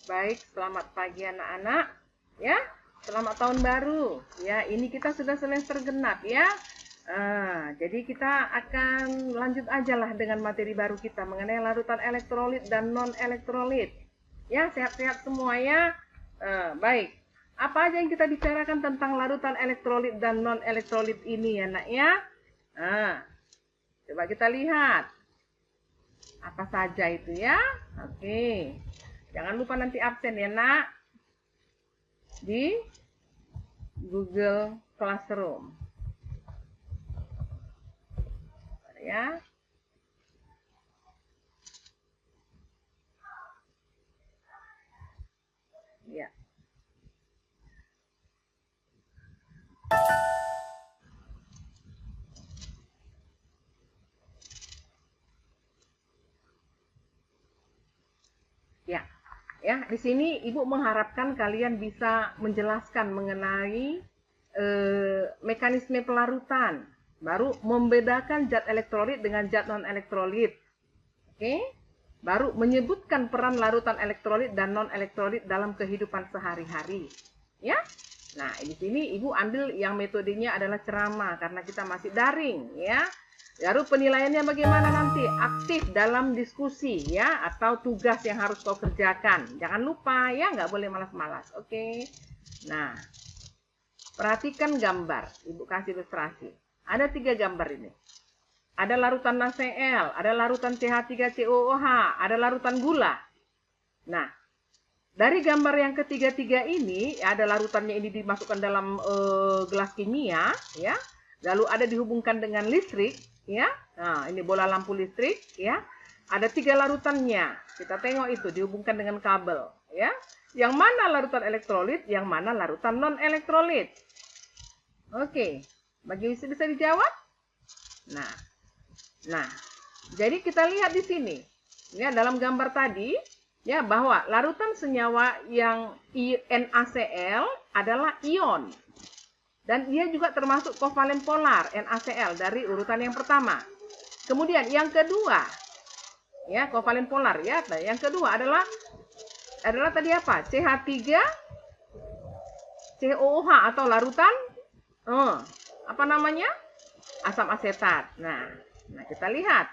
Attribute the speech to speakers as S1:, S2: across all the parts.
S1: Baik, selamat pagi anak-anak. Ya, selamat tahun baru. Ya, ini kita sudah semester genap ya. Jadi kita akan lanjut aja lah dengan materi baru kita mengenai larutan elektrolit dan non elektrolit. Ya, sehat-sehat semua ya. Baik. Apa aja yang kita bicarakan tentang larutan elektrolit dan non elektrolit ini ya, Nak ya? Coba kita lihat. Apa saja itu ya? Oke. Jangan lupa nanti absen ya, Nak. Di Google Classroom. Ya. Ya. Ya. Ya, di sini Ibu mengharapkan kalian bisa menjelaskan mengenai mekanisme pelarutan, baru membedakan zat elektrolit dengan zat non elektrolit. Oke? Baru menyebutkan peran larutan elektrolit dan non elektrolit dalam kehidupan sehari-hari. Ya? Nah, di sini Ibu ambil yang metodenya adalah ceramah karena kita masih daring, ya. Baru penilaiannya bagaimana nanti? Aktif dalam diskusi ya, atau tugas yang harus kau kerjakan. Jangan lupa ya, nggak boleh malas-malas. Oke. Nah, perhatikan gambar. Ibu kasih ilustrasi. Ada 3 gambar ini. Ada larutan NaCl, ada larutan CH3COOH, ada larutan gula. Nah, dari gambar yang ketiga-tiga ini, ada larutannya ini dimasukkan dalam gelas kimia, ya. Lalu ada dihubungkan dengan listrik. Ya, nah ini bola lampu listrik ya. Ada 3 larutannya. Kita tengok itu dihubungkan dengan kabel ya. Yang mana larutan elektrolit, yang mana larutan non elektrolit. Oke, bisa dijawab? Nah, jadi kita lihat di sini ya dalam gambar tadi ya bahwa larutan senyawa yang NaCl adalah ion. Dan dia juga termasuk kovalen polar NaCl dari urutan yang pertama. Kemudian yang kedua, ya kovalen polar ya. Yang kedua adalah tadi apa? CH3COOH atau larutan apa namanya? Asam asetat. Nah kita lihat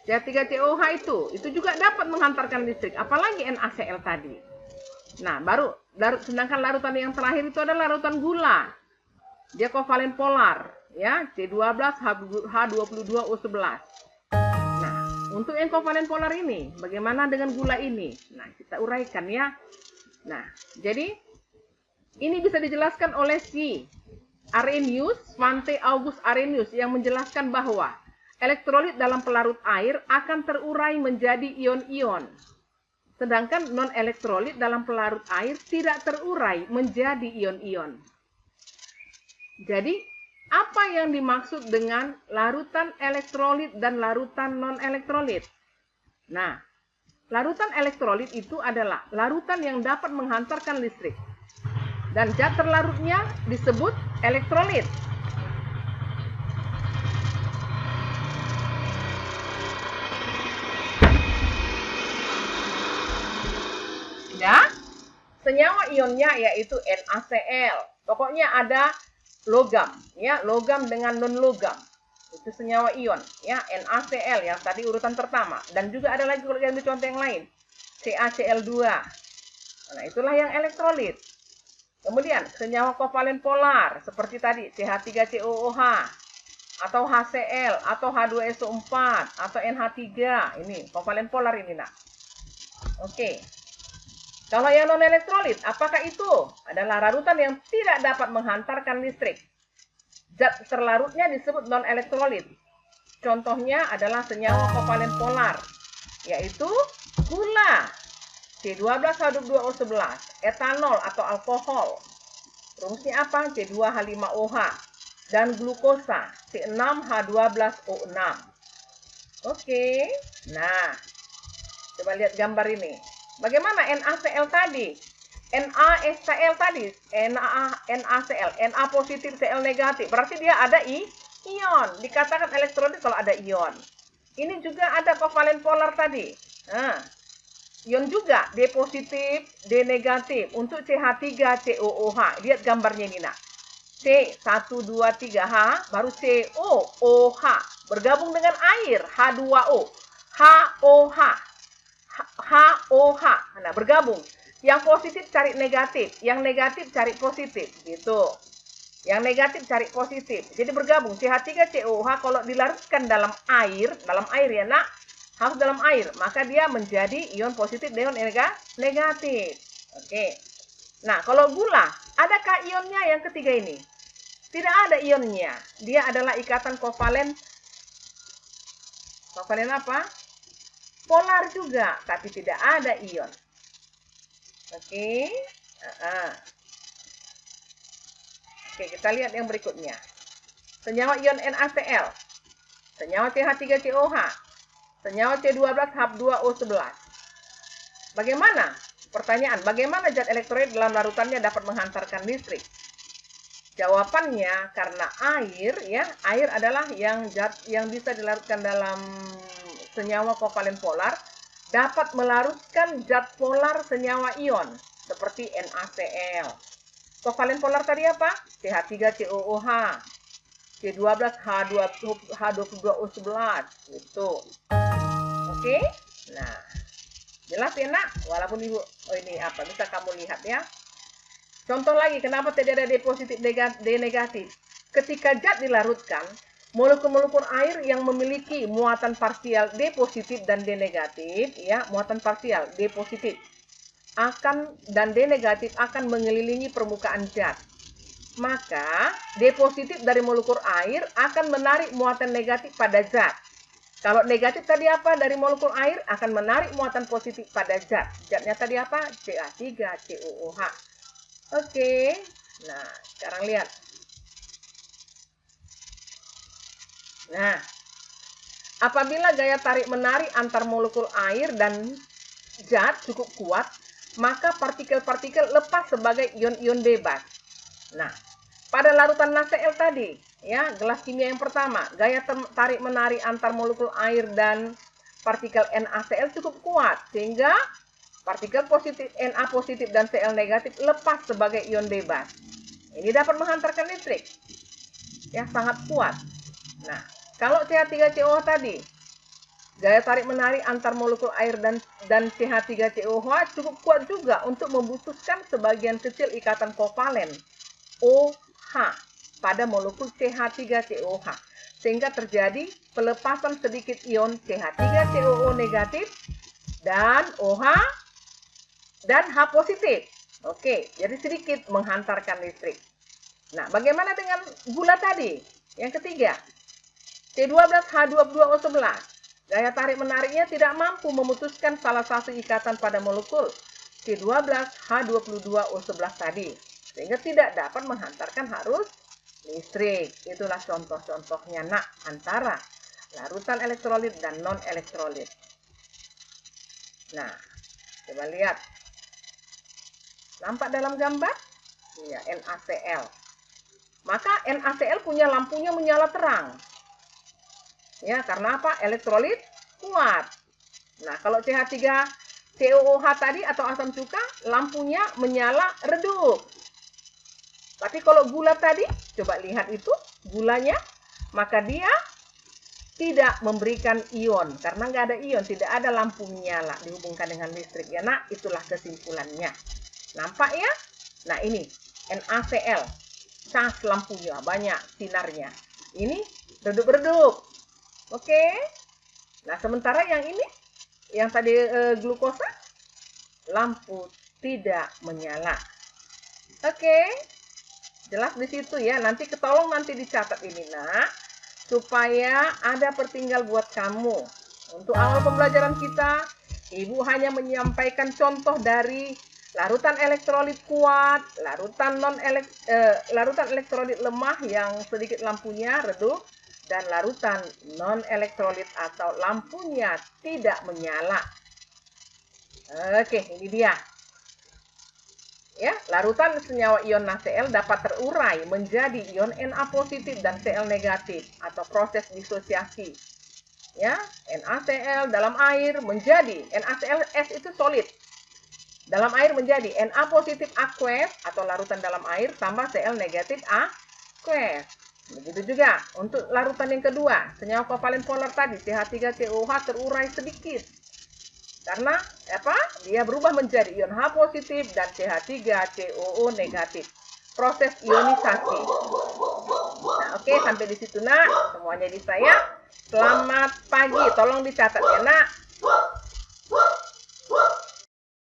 S1: CH3COOH itu juga dapat menghantarkan listrik, apalagi NaCl tadi. Nah, sedangkan larutan yang terakhir itu adalah larutan gula. Dia kovalen polar, ya, C12 H22O11. Nah, untuk yang kovalen polar ini, bagaimana dengan gula ini? Nah, kita uraikan ya. Nah, jadi ini bisa dijelaskan oleh si Arrhenius, Svante August Arrhenius yang menjelaskan bahwa elektrolit dalam pelarut air akan terurai menjadi ion-ion. Sedangkan non-elektrolit dalam pelarut air tidak terurai menjadi ion-ion. Jadi, apa yang dimaksud dengan larutan elektrolit dan larutan non-elektrolit? Nah, larutan elektrolit itu adalah larutan yang dapat menghantarkan listrik. Dan zat terlarutnya disebut elektrolit. Ya, senyawa ionnya yaitu NaCl. Pokoknya ada logam, ya, logam dengan non logam. Itu senyawa ion, ya, NaCl yang tadi urutan pertama. Dan juga ada lagi kalau yang contoh yang lain, CaCl2. Nah, itulah yang elektrolit. Kemudian senyawa kovalen polar seperti tadi CH3COOH atau HCl atau H2SO4 atau NH3. Ini kovalen polar ini, Nak. Oke. Kalau yang non-elektrolit, apakah itu? Adalah larutan yang tidak dapat menghantarkan listrik. Zat terlarutnya disebut non-elektrolit. Contohnya adalah senyawa kovalen polar, yaitu gula, C12H22O11, etanol atau alkohol, rumusnya apa? C2H5OH, dan glukosa, C6H12O6. Oke, nah, coba lihat gambar ini. Bagaimana NaCl tadi? NaCl tadi, NaCl, Na positif, Cl negatif. Berarti dia ada ion. Dikatakan elektrolit kalau ada ion. Ini juga ada kovalen polar tadi. Nah, Ion juga D positif, D negatif. Untuk CH3COOH, lihat gambarnya ini nak. C123H baru COOH bergabung dengan air H2O. HOH. HOH. Nah, bergabung. Yang positif cari negatif, yang negatif cari positif, gitu. Yang negatif cari positif. Jadi bergabung CH3COOH kalau dilarutkan dalam air ya nak, harus dalam air, maka dia menjadi ion positif dan negatif. Oke. Nah, kalau gula, adakah ionnya yang ketiga ini? Tidak ada ionnya. Dia adalah ikatan kovalen. Kovalen apa? Polar juga, tapi tidak ada ion. Oke. Oke, kita lihat yang berikutnya. Senyawa ion NaCl. Senyawa CH3COH. Senyawa C12H2O11. Bagaimana? Pertanyaan, bagaimana zat elektrolit dalam larutannya dapat menghantarkan listrik? Jawabannya karena air, ya, air adalah yang zat yang bisa dilarutkan dalam senyawa kovalen polar, dapat melarutkan zat polar senyawa ion seperti NaCl. Kovalen polar tadi apa? CH3COOH, C12H22O11 gitu. Oke, nah jelas ya nak, walaupun ibu, ini apa bisa kamu lihat ya. Contoh lagi, kenapa tidak ada D positif, D negatif? Ketika zat dilarutkan, molekul-molekul air yang memiliki muatan parsial D positif dan D negatif, ya muatan parsial D positif dan D negatif akan mengelilingi permukaan zat. Maka D positif dari molekul air akan menarik muatan negatif pada zat. Kalau negatif tadi apa? Dari molekul air akan menarik muatan positif pada zat. Zatnya tadi apa? CH3COOH. Oke. Nah, sekarang lihat. Nah, apabila gaya tarik-menarik antar molekul air dan zat cukup kuat, maka partikel-partikel lepas sebagai ion-ion bebas. Nah, pada larutan NaCl tadi, ya, gelas kimia yang pertama, gaya tarik-menarik antar molekul air dan partikel NaCl cukup kuat, sehingga partikel positif Na positif dan Cl negatif lepas sebagai ion bebas. Ini dapat menghantarkan listrik, ya, sangat kuat. Nah, kalau CH3COOH tadi, gaya tarik-menarik antar molekul air dan CH3COOH cukup kuat juga untuk memutuskan sebagian kecil ikatan kovalen OH pada molekul CH3COOH, sehingga terjadi pelepasan sedikit ion CH3COO negatif dan OH dan H positif. Oke, jadi sedikit menghantarkan listrik. Nah, bagaimana dengan gula tadi? Yang ketiga, C12H22O11. Gaya tarik-menariknya tidak mampu memutuskan salah satu ikatan pada molekul C12H22O11 tadi, sehingga tidak dapat menghantarkan arus listrik. Itulah contoh-contohnya nak antara larutan elektrolit dan non-elektrolit. Nah, coba lihat. Nampak dalam gambar? Ya, NaCl. Maka NaCl punya lampunya menyala terang. Ya, karena apa? Elektrolit kuat. Nah, kalau CH3COOH tadi atau asam cuka, lampunya menyala redup. Tapi kalau gula tadi, coba lihat itu, gulanya, maka dia tidak memberikan ion. Karena nggak ada ion, tidak ada lampu menyala dihubungkan dengan listrik. Ya, nah, itulah kesimpulannya. Nampak ya? Nah, ini NaCl. Cas lampunya, banyak sinarnya. Ini redup-redup. Oke. Nah, sementara yang ini, yang tadi glukosa, lampu tidak menyala. Oke. Jelas di situ ya. Nanti ketolong nanti dicatat ini, nak, supaya ada pertinggal buat kamu. Untuk awal pembelajaran kita, Ibu hanya menyampaikan contoh dari larutan elektrolit kuat, larutan elektrolit lemah yang sedikit lampunya redup, dan larutan non-elektrolit atau lampunya tidak menyala. Oke, ini dia. Ya, larutan senyawa ion NaCl dapat terurai menjadi ion Na positif dan Cl negatif atau proses disosiasi. ya, NaCl dalam air menjadi NaCl itu solid. Dalam air menjadi Na positif aqueous atau larutan dalam air tambah Cl negatif aqueous. Begitu juga untuk larutan yang kedua, senyawa kovalen polar tadi CH3COH terurai sedikit. Karena apa? Dia berubah menjadi ion H positif dan CH3COO negatif. Proses ionisasi. Nah, oke, sampai di situ nak, semuanya di saya. Selamat pagi, tolong dicatat ya nak.